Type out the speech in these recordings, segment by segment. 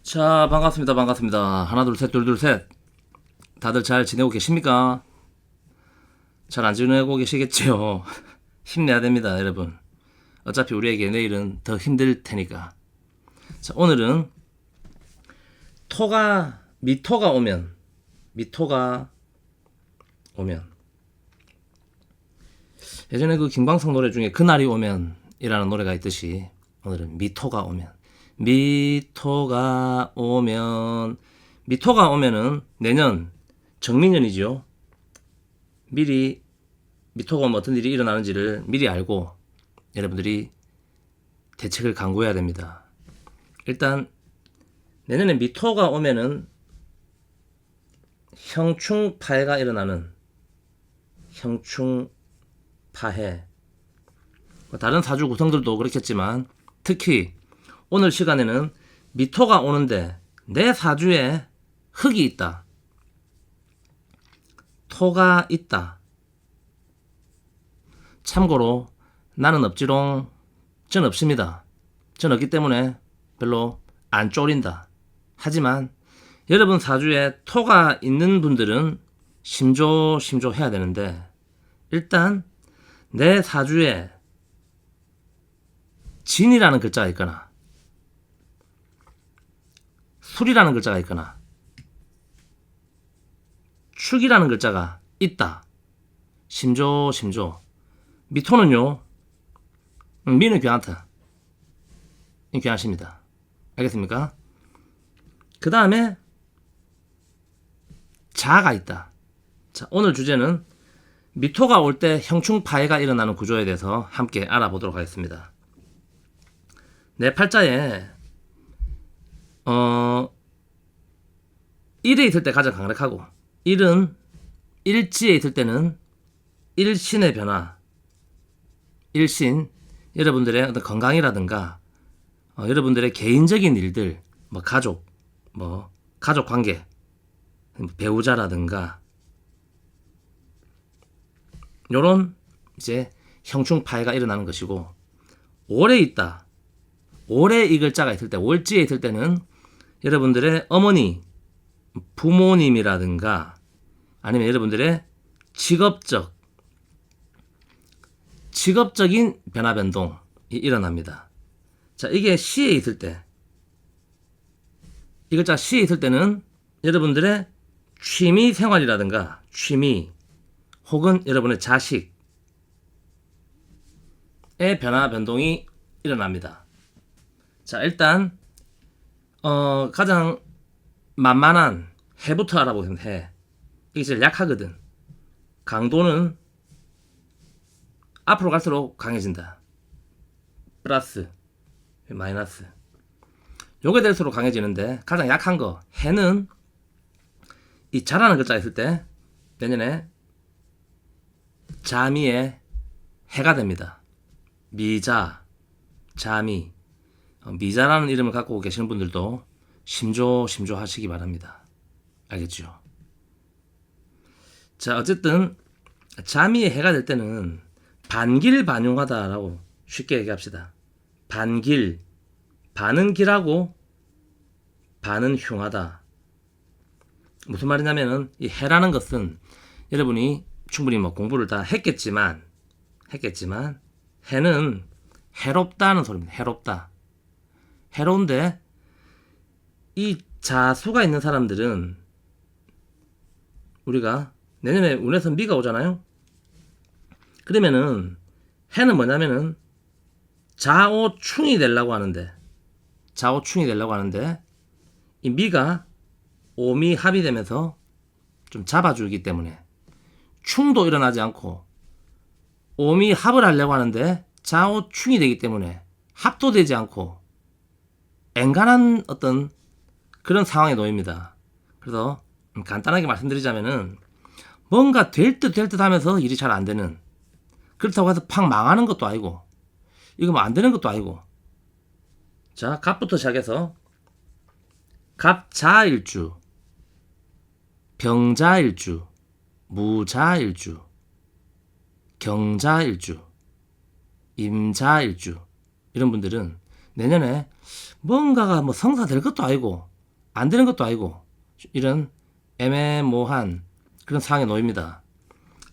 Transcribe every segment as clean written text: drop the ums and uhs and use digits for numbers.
자, 반갑습니다. 반갑습니다. 하나, 둘, 셋, 둘, 둘, 셋. 다들 잘 지내고 계십니까? 잘 안 지내고 계시겠지요? 힘내야 됩니다, 여러분. 어차피 우리에게 내일은 더 힘들 테니까. 자, 오늘은 미토가 오면. 예전에 그 김광석 노래 중에 그날이 오면이라는 노래가 있듯이 오늘은 미토가 오면은 내년 정민년이죠. 미리 미토가 오면 어떤 일이 일어나는지를 미리 알고 여러분들이 대책을 강구해야 됩니다. 일단 내년에 미토가 오면은 형충파해가 일어나는 형충파해. 다른 사주 구성들도 그렇겠지만 특히 오늘 시간에는 미토가 오는데 내 사주에 흙이 있다. 토가 있다. 참고로 나는 없지롱. 전 없습니다. 전 없기 때문에 별로 안 쫄린다. 하지만 여러분 사주에 토가 있는 분들은 심조 해야 되는데 일단 내 사주에 진이라는 글자가 있거나 술이라는 글자가 있거나 축이라는 글자가 있다. 심조. 미토는요. 미는 괜찮다. 괜찮습니다. 알겠습니까? 그 다음에 자가 있다. 자, 오늘 주제는 미토가 올 때 형충파해가 일어나는 구조에 대해서 함께 알아보도록 하겠습니다. 내 팔자에 1에 있을 때 가장 강력하고 1은 일지에 있을 때는 일신의 변화, 일신, 여러분들의 어떤 건강이라든가 여러분들의 개인적인 일들, 가족 관계, 배우자라든가 요런 이제 형충파해가 일어나는 것이고 올해 있다. 올해 이 글자가 있을 때, 월지에 있을 때는 여러분들의 어머니, 부모님이라든가 아니면 여러분들의 직업적인 변화 변동이 일어납니다. 자, 이게 시에 있을 때, 이 글자 시에 있을 때는 여러분들의 취미 생활이라든가 취미 혹은 여러분의 자식의 변화 변동이 일어납니다. 자, 일단 가장 만만한 해부터 알아보면 해. 이게 제일 약하거든. 강도는 앞으로 갈수록 강해진다. 플러스, 마이너스. 요게 될수록 강해지는데 가장 약한 거 해는 이 자라는 글자 있을 때 내년에 자미의 해가 됩니다. 미자, 자미. 미자라는 이름을 갖고 계시는 분들도 심조 하시기 바랍니다. 알겠죠? 자, 어쨌든 자미의 해가 될 때는 반길반용하다라고 쉽게 얘기합시다. 반길, 반은 길하고 반은 흉하다. 무슨 말이냐면은 이 해라는 것은 여러분이 충분히 공부를 다 했겠지만 해는 해롭다는 소리입니다. 해로운데 이 자수가 있는 사람들은 우리가 내년에 운에서 미가 오잖아요. 그러면은 해는 뭐냐면은 좌오충이 되려고 하는데 이 미가 오미합이 되면서 좀 잡아주기 때문에 충도 일어나지 않고 오미합을 하려고 하는데 좌오충이 되기 때문에 합도 되지 않고 앵간한 어떤 그런 상황에 놓입니다. 그래서 간단하게 말씀드리자면은 뭔가 될 듯 하면서 일이 잘 안 되는, 그렇다고 해서 팍 망하는 것도 아니고 이거 뭐 안 되는 것도 아니고. 자, 갑부터 시작해서 갑자일주, 병자일주, 무자일주, 경자일주, 임자일주 이런 분들은 내년에 뭔가가 성사될 것도 아니고 안 되는 것도 아니고 이런 애매모호한 그런 상황에 놓입니다.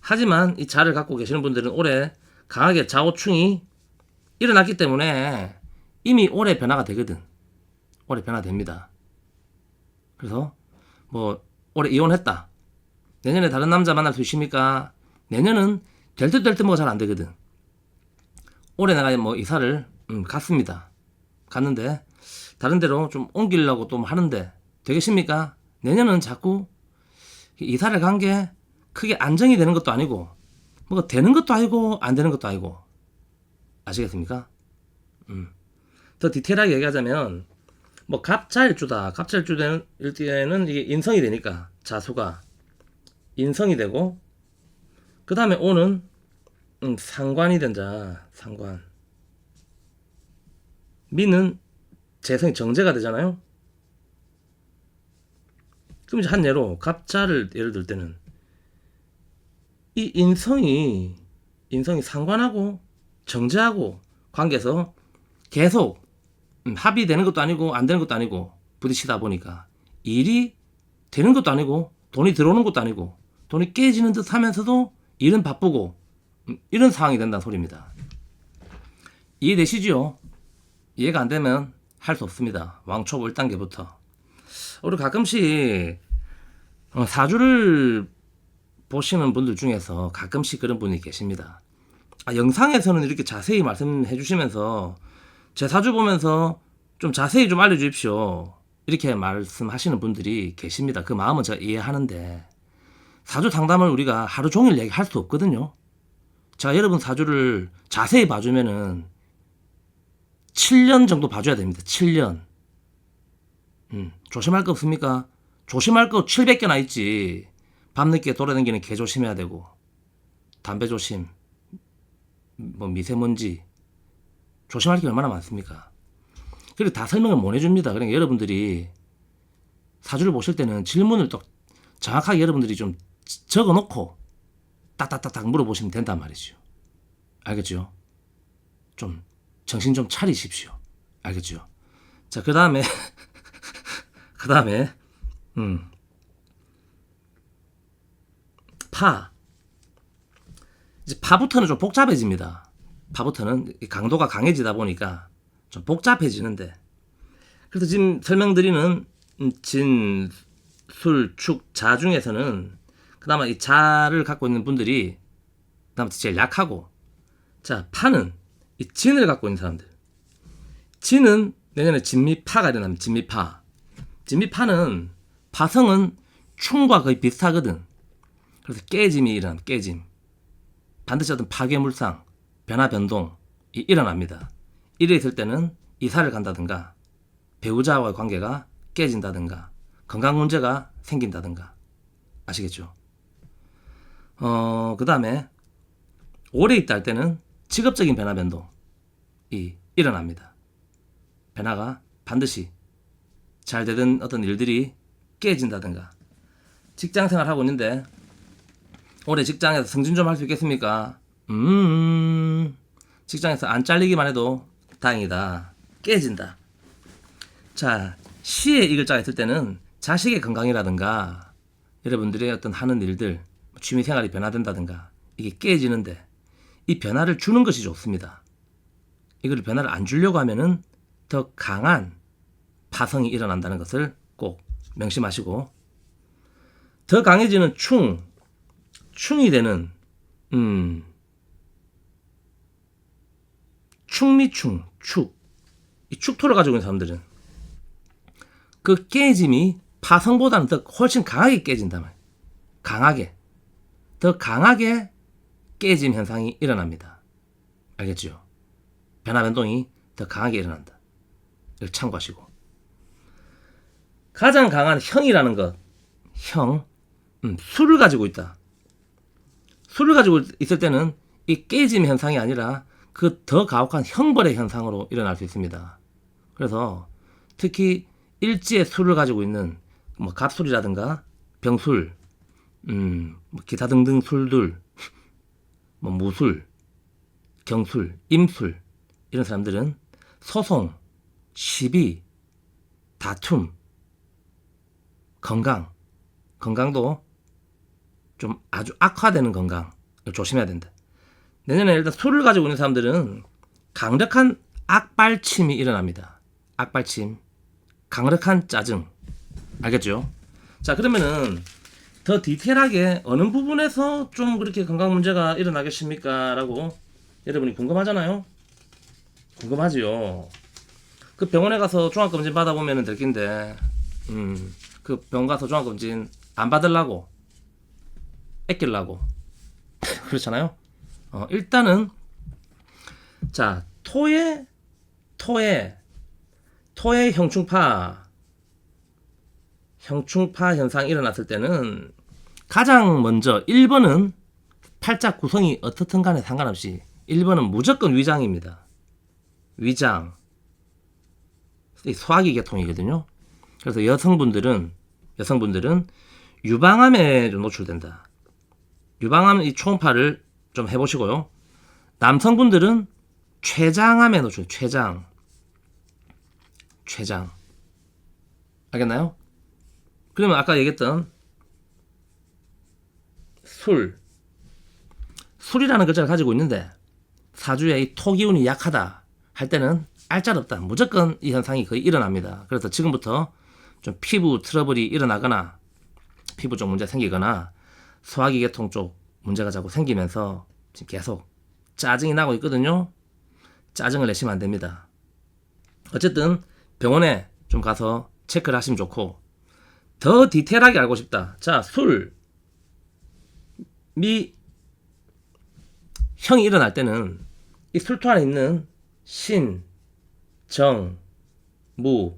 하지만 이 자를 갖고 계시는 분들은 올해 강하게 좌우충이 일어났기 때문에 이미 올해 변화가 되거든. 올해 변화됩니다. 그래서 뭐 올해 이혼했다. 내년에 다른 남자 만날 수 있습니까? 내년은 될 듯 될 듯 뭐가 잘 안 되거든. 올해 내가 뭐 이사를 갔습니다. 갔는데 다른 데로 좀 옮기려고 또 하는데 되겠습니까? 내년은 자꾸 이사를 간 게 크게 안정이 되는 것도 아니고 뭐가 되는 것도 아니고 안 되는 것도 아니고 아시겠습니까? 더 디테일하게 얘기하자면 뭐 갑자일주다. 갑자일주일 때는 이게 인성이 되니까 자수가 인성이 되고 그 다음에 오는 상관이 된다. 상관 미는 재성이 정제가 되잖아요. 그럼 이제 한 예로 갑자를 예를 들 때는 이 인성이 상관하고 정제하고 관계에서 계속 합의되는 것도 아니고 안 되는 것도 아니고 부딪히다 보니까 일이 되는 것도 아니고 돈이 들어오는 것도 아니고 돈이 깨지는 듯 하면서도 일은 바쁘고 이런 상황이 된다는 소리입니다. 이해되시죠? 이해가 안 되면 할 수 없습니다. 왕초보 1단계부터. 우리 가끔씩 사주를 보시는 분들 중에서 가끔씩 그런 분이 계십니다. 영상에서는 이렇게 자세히 말씀해 주시면서 제 사주 보면서 좀 자세히 좀 알려주십시오. 이렇게 말씀하시는 분들이 계십니다. 그 마음은 제가 이해하는데 사주 상담을 우리가 하루 종일 얘기할 수 없거든요. 제가 여러분 사주를 자세히 봐주면은 7년 정도 봐줘야 됩니다. 7년. 조심할 거 없습니까? 조심할 거 700개나 있지. 밤늦게 돌아다니는 개 조심해야 되고 담배 조심, 뭐 미세먼지 조심할 게 얼마나 많습니까? 그리고 다 설명을 못 해줍니다. 그러니까 여러분들이 사주를 보실 때는 질문을 또 정확하게 여러분들이 좀 적어놓고 딱딱딱딱 물어보시면 된단 말이죠. 알겠죠? 좀 정신 좀 차리십시오. 알겠죠? 자, 그 다음에 파. 이제 파부터는 좀 복잡해집니다. 파부터는 강도가 강해지다 보니까 좀 복잡해지는데 그래서 지금 설명드리는 진, 술, 축, 자 중에서는 그나마 이 자를 갖고 있는 분들이 그나마 제일 약하고 자 파는 이 진을 갖고 있는 사람들 진은 내년에 진미파가 일어납니다. 진미파. 진미파는 파성은 충과 거의 비슷하거든. 그래서 깨짐이 일어납니다. 깨짐. 반드시 어떤 파괴물상, 변화 변동이 일어납니다. 이래 있을 때는 이사를 간다든가 배우자와의 관계가 깨진다든가 건강 문제가 생긴다든가 아시겠죠? 그 다음에 오래 있다 할 때는 직업적인 변화 변동이 일어납니다. 변화가 반드시 잘 되던 어떤 일들이 깨진다든가 직장 생활하고 있는데 올해 직장에서 승진 좀 할 수 있겠습니까? 직장에서 안 잘리기만 해도 다행이다. 깨진다. 자, 시에 이 글자가 있을 때는 자식의 건강이라든가 여러분들의 어떤 하는 일들, 취미생활이 변화된다든가 이게 깨지는데 이 변화를 주는 것이 좋습니다. 이걸 변화를 안 주려고 하면은 더 강한 파성이 일어난다는 것을 꼭 명심하시고 더 강해지는 충이 되는 충미충, 이 축토를 가지고 있는 사람들은 그 깨짐이 파성보다는 더 훨씬 강하게 깨진단 말이에요. 더 강하게 깨짐 현상이 일어납니다. 알겠죠? 변화 변동이 더 강하게 일어난다. 이걸 참고하시고 가장 강한 형이라는 것, 수를 가지고 있다. 수를 가지고 있을 때는 이 깨짐 현상이 아니라 그 더 가혹한 형벌의 현상으로 일어날 수 있습니다. 그래서 특히 일지의 수를 가지고 있는 뭐 갑술이라든가 병술, 뭐 기타 등등 술들, 뭐 무술, 경술, 임술 이런 사람들은 소송, 시비, 다툼 건강도 좀 아주 악화되는 건강 조심해야 된다. 내년에 일단 술을 가지고 있는 사람들은 강력한 악발침이 일어납니다. 악발침, 강력한 짜증. 알겠죠? 자, 그러면은 더 디테일하게 어느 부분에서 좀 그렇게 건강 문제가 일어나겠습니까? 라고 여러분이 궁금하잖아요? 궁금하지요? 그 병원에 가서 종합검진 받아보면 될 낀데, 그 병원 가서 종합검진 안 받으려고, 아끼려고. 그렇잖아요? 일단은, 자, 토의 형충파 현상이 일어났을 때는 가장 먼저 1번은 팔자 구성이 어떻든 간에 상관없이 1번은 무조건 위장입니다. 위장. 소화기 계통이거든요. 그래서 여성분들은 유방암에 좀 노출된다. 유방암 이 초음파를 좀 해보시고요. 남성분들은 췌장암에 노출, 췌장. 알겠나요? 그러면 아까 얘기했던 술이라는 글자를 가지고 있는데 사주에 이 토기운이 약하다 할 때는 알짤없다. 무조건 이 현상이 거의 일어납니다. 그래서 지금부터 좀 피부 트러블이 일어나거나 피부 쪽 문제 생기거나 소화기 계통 쪽 문제가 자꾸 생기면서 지금 계속 짜증이 나고 있거든요. 짜증을 내시면 안 됩니다. 어쨌든 병원에 좀 가서 체크를 하시면 좋고, 더 디테일하게 알고 싶다. 자, 형이 일어날 때는 이 술토 안에 있는 신, 정, 무,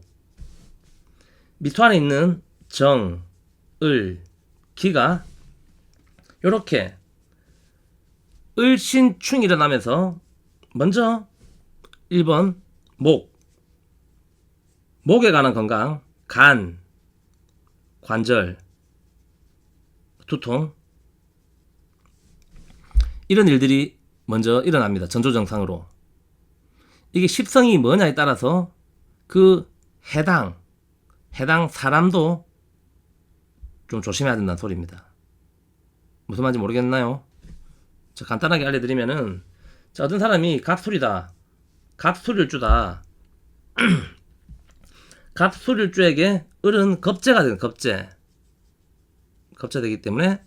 미토 안에 있는 정, 을, 기가 요렇게 을신충이 일어나면서 먼저 1번 목에 관한 건강, 간, 관절, 두통 이런 일들이 먼저 일어납니다. 전조증상으로. 이게 십성이 뭐냐에 따라서 그 해당 사람도 좀 조심해야 된다는 소리입니다. 무슨 말인지 모르겠나요? 자, 간단하게 알려드리면은, 자, 어떤 사람이 갑술일주다. 갑술일주에게 을은 겁재가 되는 겁재되기 때문에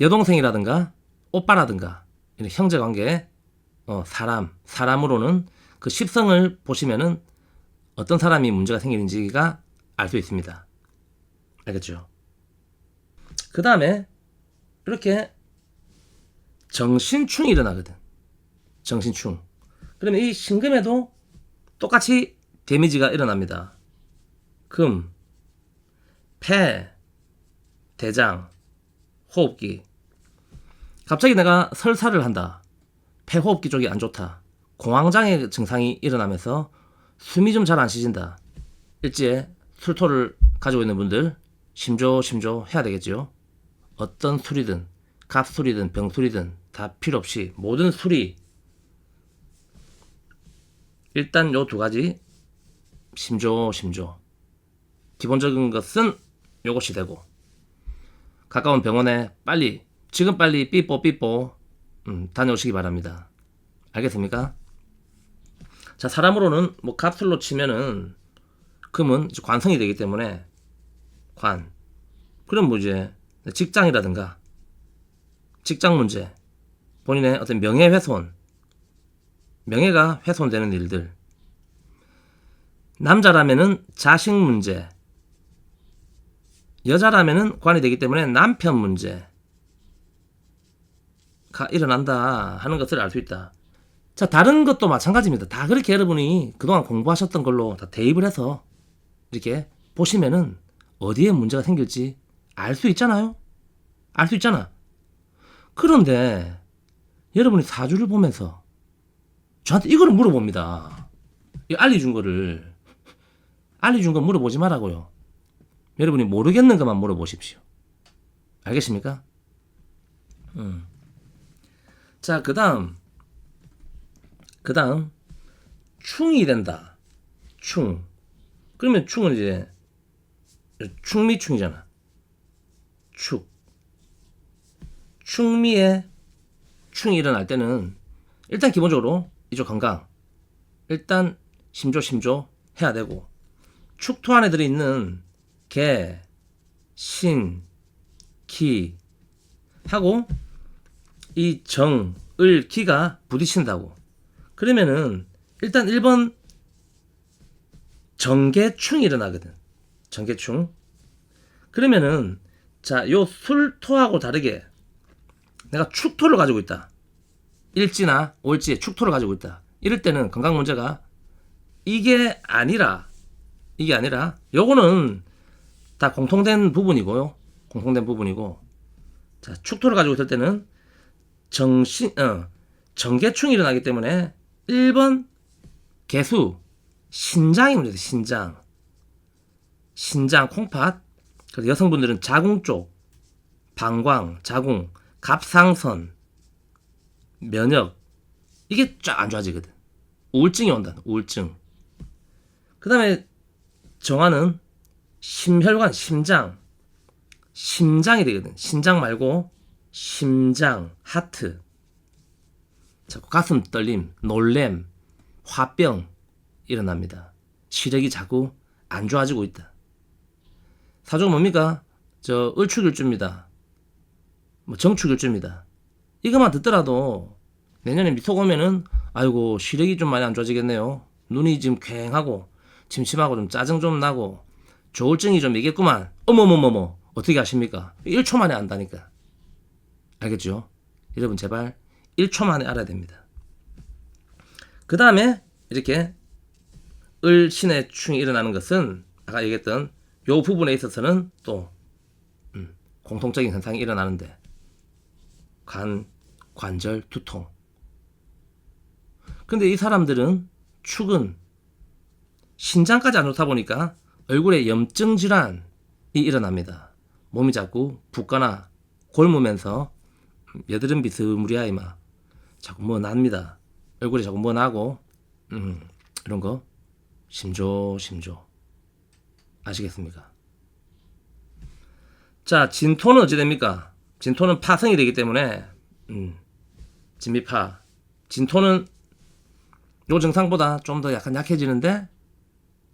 여동생이라든가 오빠라든가 이런 형제관계, 사람으로는 그 십성을 보시면은 어떤 사람이 문제가 생기는지가 알 수 있습니다. 알겠죠? 그 다음에 이렇게 정신충이 일어나거든. 정신충. 그러면 이 신금에도 똑같이 데미지가 일어납니다. 금, 폐, 대장, 호흡기. 갑자기 내가 설사를 한다. 폐호흡기 쪽이 안 좋다. 공황장애 증상이 일어나면서 숨이 좀 잘 안 쉬진다. 일지에 술토를 가지고 있는 분들 심조 해야 되겠죠. 어떤 술이든 갑술이든 병술이든 다 필요 없이 모든 술이 일단 요 두 가지 심조 기본적인 것은 요것이 되고, 가까운 병원에 지금 빨리 삐뽀 다녀오시기 바랍니다. 알겠습니까? 자, 사람으로는 뭐 갑술로 치면은 금은 관성이 되기 때문에 그럼 뭐 이제 직장이라든가 직장 문제, 본인의 어떤 명예가 훼손되는 일들, 남자라면은 자식 문제, 여자라면은 관이 되기 때문에 남편 문제가 일어난다 하는 것을 알 수 있다. 자, 다른 것도 마찬가지입니다. 다 그렇게 여러분이 그동안 공부하셨던 걸로 다 대입을 해서 이렇게 보시면은 어디에 문제가 생길지 알 수 있잖아요. 알 수 있잖아. 그런데 여러분이 사주를 보면서 저한테 이거를 물어봅니다. 알려준 거 물어보지 말라고요. 여러분이 모르겠는 것만 물어보십시오. 알겠습니까? 자, 그 다음 충이 된다. 그러면 충은 이제 충미충이잖아. 축. 충미에 충이 일어날 때는 일단 기본적으로 이쪽 건강 일단 심조 해야 되고, 축토 안에 들어있는 개, 신, 기 하고 이 정, 을, 기가 부딪힌다고. 그러면은 일단 1번 정계충이 일어나거든. 정계충. 그러면은 자, 요 술토하고 다르게 내가 축토를 가지고 있다. 일지나 올지에 축토를 가지고 있다. 이럴 때는 건강 문제가 이게 아니라 요거는 다 공통된 부분이고요. 공통된 부분이고, 자, 축토를 가지고 있을 때는 정계충이 일어나기 때문에 1번 개수 신장이 문제돼. 신장 콩팥. 그래서 여성분들은 자궁 쪽, 방광, 자궁, 갑상선, 면역 이게 쫙 안 좋아지거든. 우울증이 온다. 우울증. 그 다음에 정화는 심혈관, 심장이 되거든. 신장 말고 심장, 하트. 자꾸 가슴 떨림, 놀램, 화병 일어납니다. 시력이 자꾸 안 좋아지고 있다. 사주가 뭡니까? 을축일주입니다. 정축일주입니다. 이것만 듣더라도 내년에 미토 오면은 아이고 시력이 좀 많이 안 좋아지겠네요. 눈이 지금 퀭하고 침침하고 좀 짜증 좀 나고 조울증이 좀 있겠구만. 어머머머머. 어떻게 아십니까? 1초 만에 안다니까. 알겠죠? 여러분 제발 1초 만에 알아야 됩니다. 그 다음에 이렇게 을신의 충이 일어나는 것은 아까 얘기했던 요 부분에 있어서는 또 공통적인 현상이 일어나는데, 간, 관절, 두통. 근데 이 사람들은 축은 신장까지 안 좋다 보니까 얼굴에 염증 질환이 일어납니다. 몸이 자꾸 붓거나 골무면서 여드름 비스무리하게 막 자꾸 뭐 납니다. 얼굴에 자꾸 뭐 나고 이런 거 심조 아시겠습니까? 자, 진토는 어찌 됩니까? 진토는 파성이 되기 때문에 진미파. 진토는 요 증상보다 좀 더 약간 약해지는데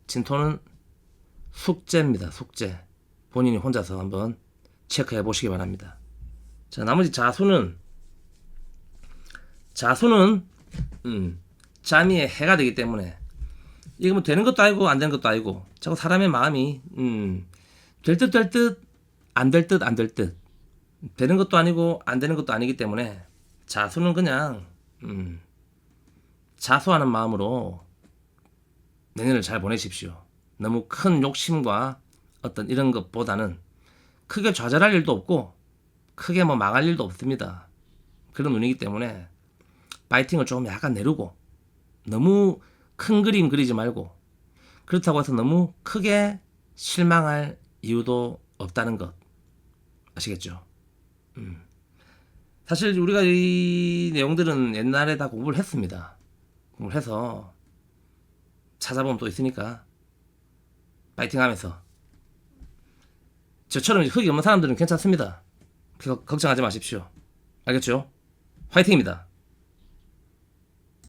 진토는 숙제입니다. 숙제. 본인이 혼자서 한번 체크해 보시기 바랍니다. 자, 나머지 자수는 자미의 해가 되기 때문에 이거 뭐 되는 것도 아니고 안 되는 것도 아니고 자꾸 사람의 마음이 될 듯 될 듯 안 될 듯 안 될 듯 되는 것도 아니고 안 되는 것도 아니기 때문에 자수는 그냥 자수하는 마음으로 내년을 잘 보내십시오. 너무 큰 욕심과 어떤 이런 것보다는 크게 좌절할 일도 없고 크게 뭐 망할 일도 없습니다. 그런 운이기 때문에 파이팅을 조금 약간 내리고 너무 큰 그림 그리지 말고, 그렇다고 해서 너무 크게 실망할 이유도 없다는 것 아시겠죠? 사실 우리가 이 내용들은 옛날에 다 공부를 했습니다. 공부를 해서 찾아보면 또 있으니까 파이팅 하면서, 저처럼 흙이 없는 사람들은 괜찮습니다. 걱정하지 마십시오. 알겠죠? 화이팅입니다.